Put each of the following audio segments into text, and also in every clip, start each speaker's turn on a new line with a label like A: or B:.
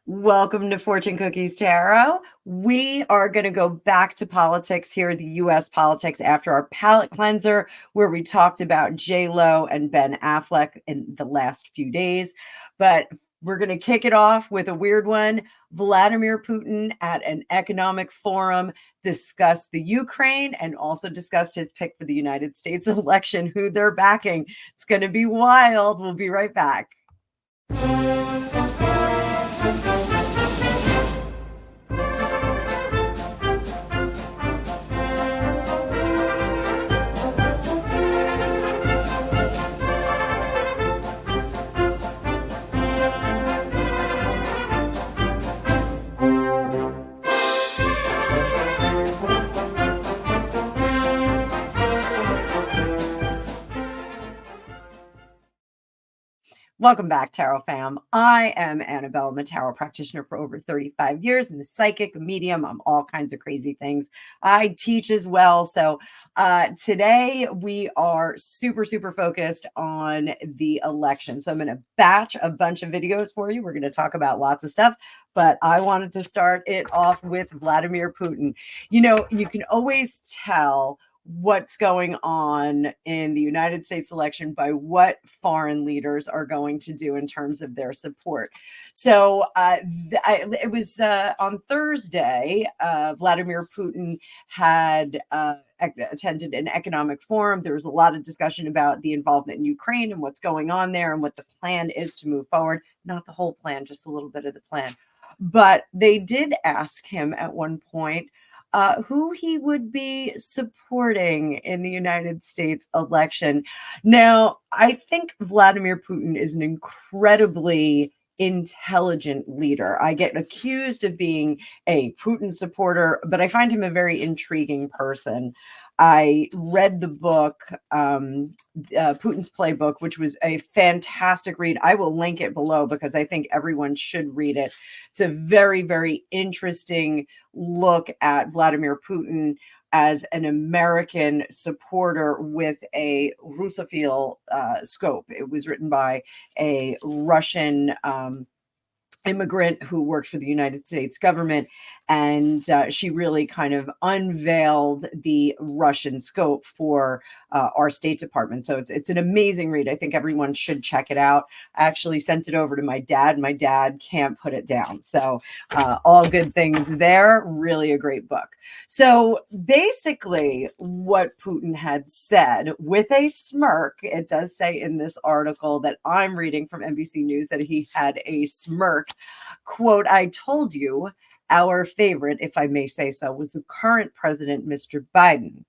A: Welcome to Fortune Cookies Tarot. We are going to go back to politics here, the U.S. politics, after our palate cleanser, where we talked about J-Lo and Ben Affleck in the last few days. But we're going to kick it off with a weird one. Vladimir Putin at an economic forum discussed the Ukraine and also discussed his pick for the United States election, who they're backing. It's going to be wild. We'll be right back. Welcome back, Tarot fam. I am Annabelle. I'm a tarot practitioner for over 35 years. I'm a psychic, medium. I'm all kinds of crazy things. I teach as well. So today we are super focused on the election. So I'm going to batch a bunch of videos for you. We're going to talk about lots of stuff, but I wanted to start it off with Vladimir Putin. You know, you can always tell what's going on in the United States election by what foreign leaders are going to do in terms of their support. So it was on Thursday, Vladimir Putin had attended an economic forum. There was a lot of discussion about the involvement in Ukraine and what's going on there and what the plan is to move forward. Not the whole plan, just a little bit of the plan. But they did ask him at one point who he would be supporting in the United States election. Now, I think Vladimir Putin is an incredibly intelligent leader. I get accused of being a Putin supporter, but I find him a very intriguing person. I read the book, Putin's Playbook, which was a fantastic read. I will link it below because I think everyone should read it. It's a very interesting look at Vladimir Putin as an American supporter with a Russophile scope. It was written by a Russian immigrant who worked for the United States government, and she really kind of unveiled the Russian scope for our State Department. So it's an amazing read. I think everyone should check it out. I actually sent it over to my dad. My dad can't put it down. So all good things there. Really a great book. So basically what Putin had said with a smirk, it does say in this article that I'm reading from NBC News that he had a smirk. Quote, "I told you our favorite, if I may say so, was the current president, Mr. Biden.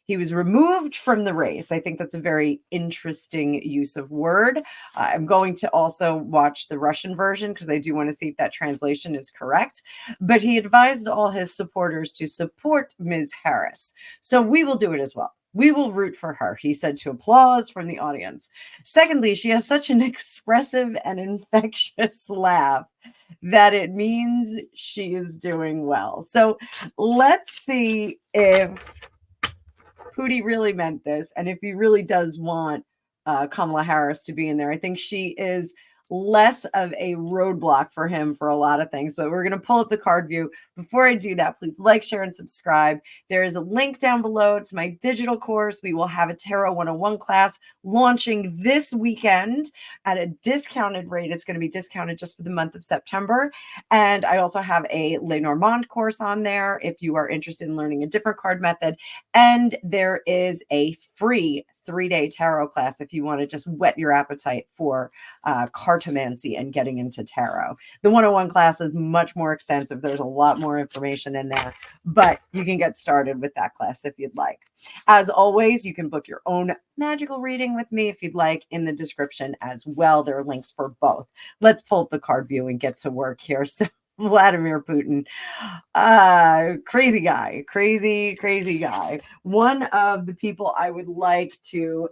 A: He was removed from the race." I think that's a very interesting use of word. I'm going to also watch the Russian version because I do want to see if that translation is correct. But he advised all his supporters to support Ms. Harris. So we will do it as well. We will root for her, he said to applause from the audience. Secondly, she has such an expressive and infectious laugh that it means she is doing well. So let's see if Putin really meant this and if he really does want Kamala Harris to be in there. I think she is less of a roadblock for him for a lot of things, but we're going to pull up the card view. Before I do that, please like, share, and subscribe. There is a link down below to my digital course. We will have a Tarot 101 class launching this weekend at a discounted rate. It's going to be discounted just for the month of September. And I also have a Lenormand course on there if you are interested in learning a different card method. And there is a free 3-day tarot class if you want to just whet your appetite for cartomancy and getting into tarot. The 101 class is much more extensive. There's a lot more information in there, but you can get started with that class if you'd like. As always, you can book your own magical reading with me if you'd like in the description as well. There are links for both. Let's pull up the card view and get to work here. So Vladimir Putin, crazy guy. One of the people I would like to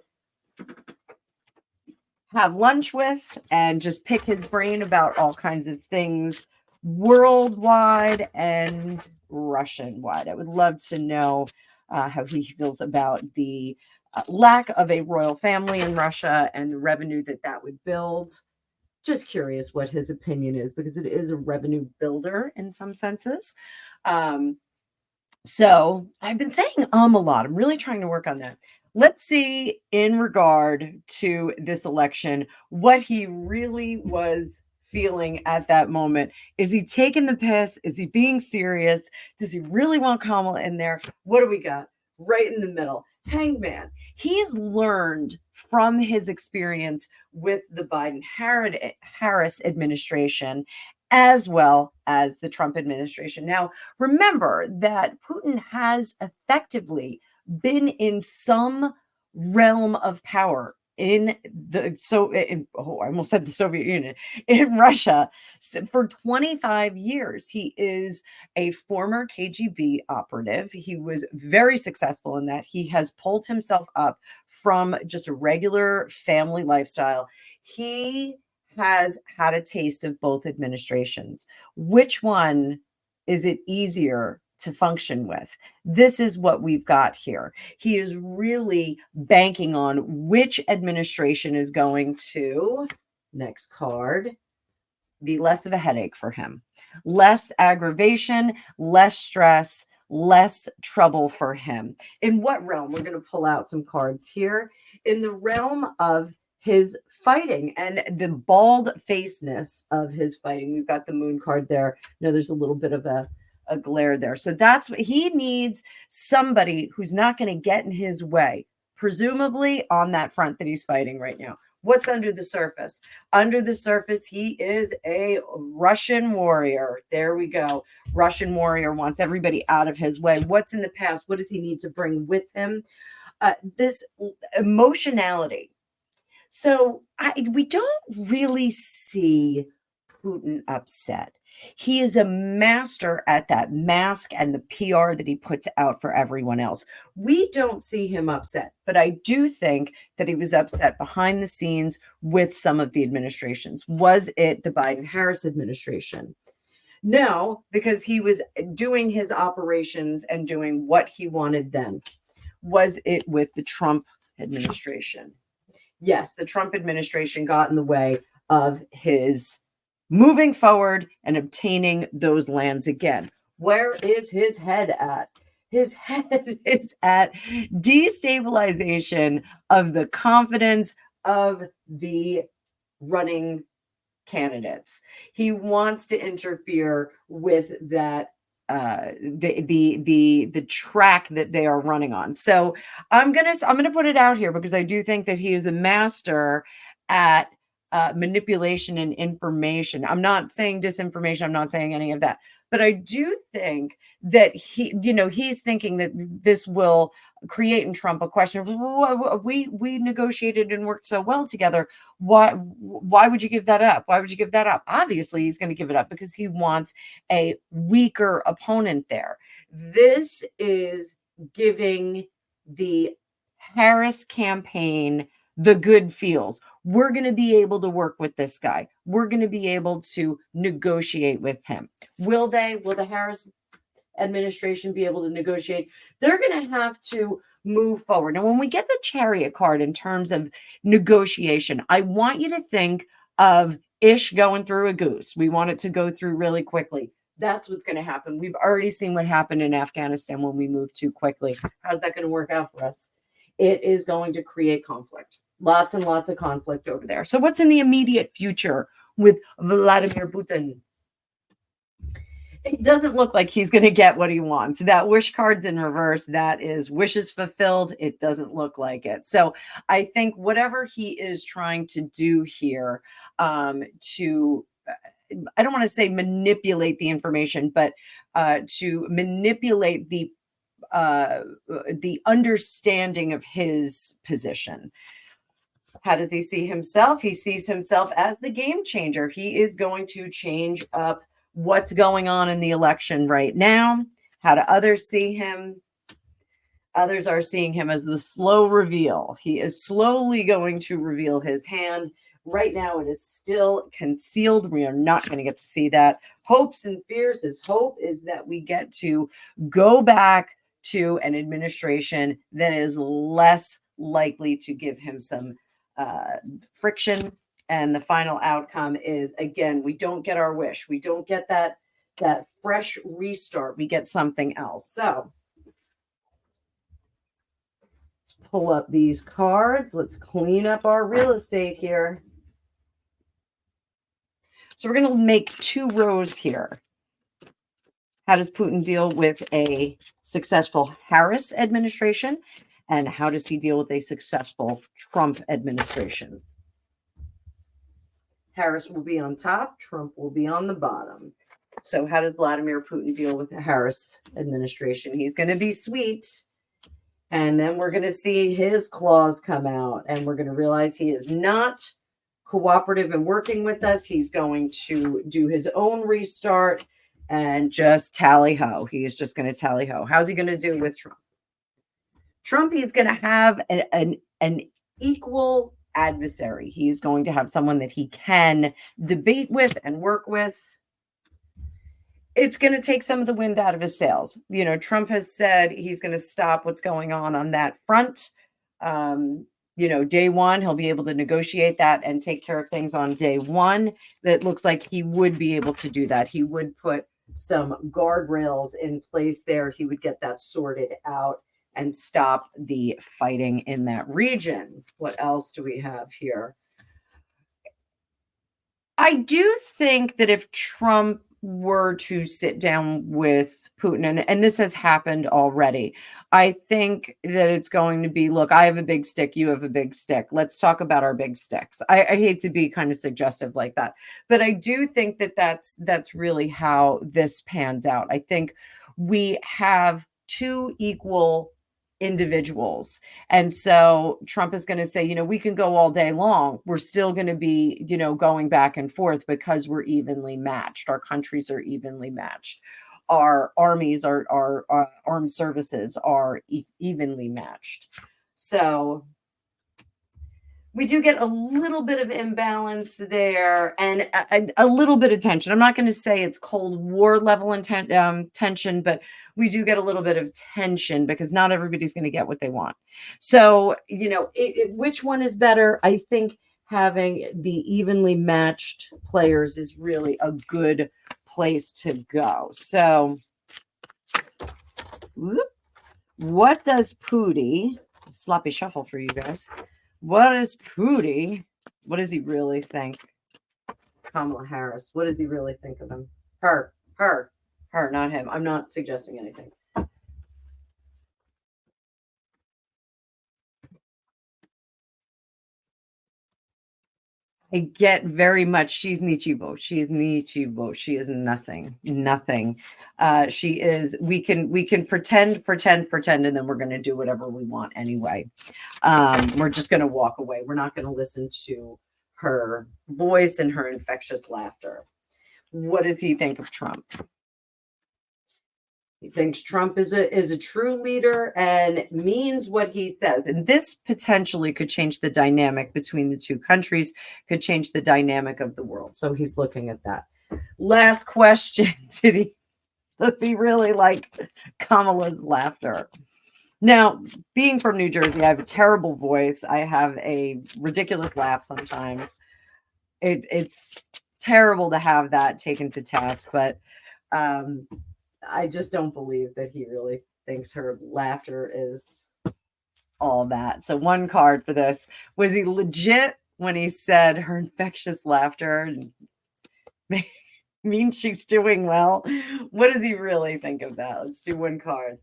A: have lunch with and just pick his brain about all kinds of things worldwide and Russian-wide. I would love to know how he feels about the lack of a royal family in Russia and the revenue that would build. Just curious what his opinion is, because it is a revenue builder in some senses. So I've been saying a lot. I'm really trying to work on that. Let's see, in regard to this election, what he really was feeling at that moment. Is he taking the piss? Is he being serious? Does he really want Kamala in there? What do we got? Right in the middle. Hangman. He's learned from his experience with the Biden Harris administration as well as the Trump administration. Now, remember that Putin has effectively been in some realm of power in I almost said the Soviet Union, in Russia for 25 years. He is a former KGB operative. He was very successful in that. He has pulled himself up from just a regular family lifestyle. He has had a taste of both administrations. Which one is it easier to function with? This is what we've got here. He is really banking on which administration is going to, next card, be less of a headache for him. Less aggravation, less stress, less trouble for him. In what realm? We're going to pull out some cards here. In the realm of his fighting and the bald facedness of his fighting. We've got the moon card there. There's a little bit of a glare there. So that's what he needs, somebody who's not going to get in his way, presumably on that front that he's fighting right now. What's under the surface? Under the surface, he is a Russian warrior. There we go. Russian warrior wants everybody out of his way. What's in the past? What does he need to bring with him? This emotionality. So we don't really see Putin upset. He is a master at that mask and the PR that he puts out for everyone else. We don't see him upset, but I do think that he was upset behind the scenes with some of the administrations. Was it the Biden-Harris administration? No, because he was doing his operations and doing what he wanted then. Was it with the Trump administration? Yes, the Trump administration got in the way of his moving forward and obtaining those lands again. Where is his head at? His head is at destabilization of the confidence of the running candidates. He wants to interfere with that the track that they are running on. So I'm gonna put it out here because I do think that he is a master at manipulation and information. I'm not saying disinformation. I'm not saying any of that. But I do think that he's thinking that this will create in Trump a question of, well, we negotiated and worked so well together. Why would you give that up? Why would you give that up? Obviously, he's going to give it up because he wants a weaker opponent there. This is giving the Harris campaign the good feels. We're going to be able to work with this guy. We're going to be able to negotiate with him. Will the Harris administration be able to negotiate? They're going to have to move forward. Now, when we get the Chariot card in terms of negotiation, I want you to think of Ish going through a goose. We want it to go through really quickly. That's what's going to happen. We've already seen what happened in Afghanistan when we moved too quickly. How's that going to work out for us? It is going to create conflict. Lots and lots of conflict over there. So what's in the immediate future with Vladimir Putin? It doesn't look like he's going to get what he wants. That wish card's in reverse. That is wishes fulfilled. It doesn't look like it. So I think whatever he is trying to do here to, I don't want to say manipulate the information, but to manipulate the understanding of his position. How does he see himself? He sees himself as the game changer. He is going to change up what's going on in the election right now. How do others see him? Others are seeing him as the slow reveal. He is slowly going to reveal his hand. Right now, it is still concealed. We are not going to get to see that. Hopes and fears. His hope is that we get to go back to an administration that is less likely to give him some friction And the final outcome is, again, we don't get our wish. We don't get that fresh restart. We get something else. So let's pull up these cards. Let's clean up our real estate here. So we're going to make 2 rows here. How does Putin deal with a successful Harris administration? And how does he deal with a successful Trump administration? Harris will be on top, Trump will be on the bottom. So how does Vladimir Putin deal with the Harris administration? He's going to be sweet. And then we're going to see his claws come out, and we're going to realize he is not cooperative in working with us. He's going to do his own restart and just tally ho. He is just going to tally ho. How's he going to do with Trump? Trump, he's going to have an equal adversary. He's going to have someone that he can debate with and work with. It's going to take some of the wind out of his sails. You know, Trump has said he's going to stop what's going on that front. You know, day one, he'll be able to negotiate that and take care of things on day one. That looks like he would be able to do that. He would put some guardrails in place there. He would get that sorted out and stop the fighting in that region. What else do we have here? I do think that if Trump were to sit down with Putin, and this has happened already, I think that it's going to be, look, I have a big stick, you have a big stick. Let's talk about our big sticks. I hate to be kind of suggestive like that, but I do think that that's really how this pans out. I think we have 2 equal individuals. And so Trump is going to say, you know, we can go all day long. We're still going to be, you know, going back and forth because we're evenly matched. Our countries are evenly matched. Our armies, our armed services are evenly matched. So we do get a little bit of imbalance there and a little bit of tension. I'm not going to say it's Cold War level tension, but we do get a little bit of tension because not everybody's going to get what they want. So, you know, which one is better? I think having the evenly matched players is really a good place to go. So, what does Pooty, sloppy shuffle for you guys, what is Pooty? What does he really think? Kamala Harris. What does he really think of him? Her, not him. I'm not suggesting anything. I get very much. She's Nichivo. She is Nichivo. She is nothing. She is. We can pretend, and then we're going to do whatever we want anyway. We're just going to walk away. We're not going to listen to her voice and her infectious laughter. What does he think of Trump? He thinks Trump is a true leader and means what he says. And this potentially could change the dynamic between the 2 countries, could change the dynamic of the world. So he's looking at that. Last question. Does he really like Kamala's laughter? Now, being from New Jersey, I have a terrible voice. I have a ridiculous laugh sometimes. It's terrible to have that taken to task, but I just don't believe that he really thinks her laughter is all that. So 1 card for this. Was he legit when he said her infectious laughter means she's doing well? What does he really think of that? Let's do 1 card.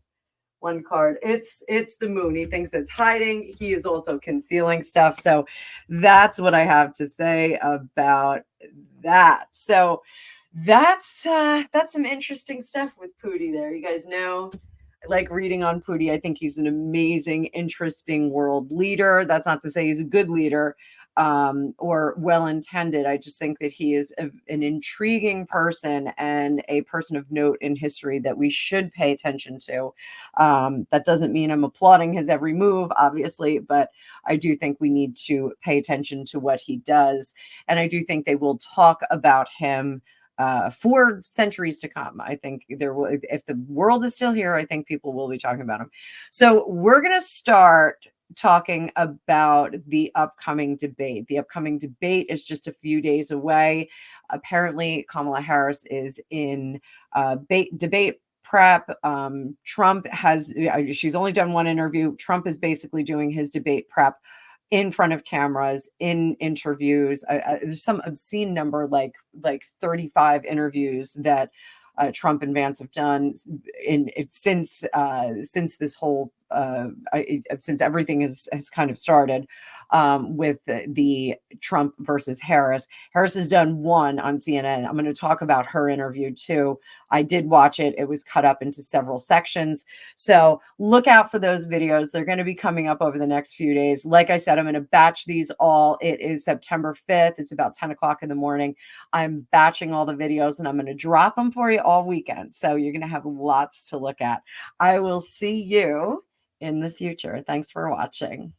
A: 1 card. It's the moon. He thinks it's hiding. He is also concealing stuff. So that's what I have to say about that. So that's some interesting stuff with Pooty there. You guys know, I like reading on Pooty. I think he's an amazing, interesting world leader. That's not to say he's a good leader or well-intended. I just think that he is an intriguing person and a person of note in history that we should pay attention to. That doesn't mean I'm applauding his every move, obviously, but I do think we need to pay attention to what he does. And I do think they will talk about him for centuries to come. I think there will, if the world is still here, I think people will be talking about him. So we're going to start talking about the upcoming debate. The upcoming debate is just a few days away. Apparently, Kamala Harris is in debate prep. Trump has, she's only done one interview. Trump is basically doing his debate prep in front of cameras in interviews. There's some obscene number, like 35 interviews that Trump and Vance have done since this whole since everything has kind of started with the Trump versus Harris. Harris has done one on CNN. I'm going to talk about her interview too. I did watch it. It was cut up into several sections. So look out for those videos. They're going to be coming up over the next few days. Like I said, I'm going to batch these all. It is September 5th. It's about 10 o'clock in the morning. I'm batching all the videos and I'm going to drop them for you all weekend. So you're going to have lots to look at. I will see you in the future. Thanks for watching.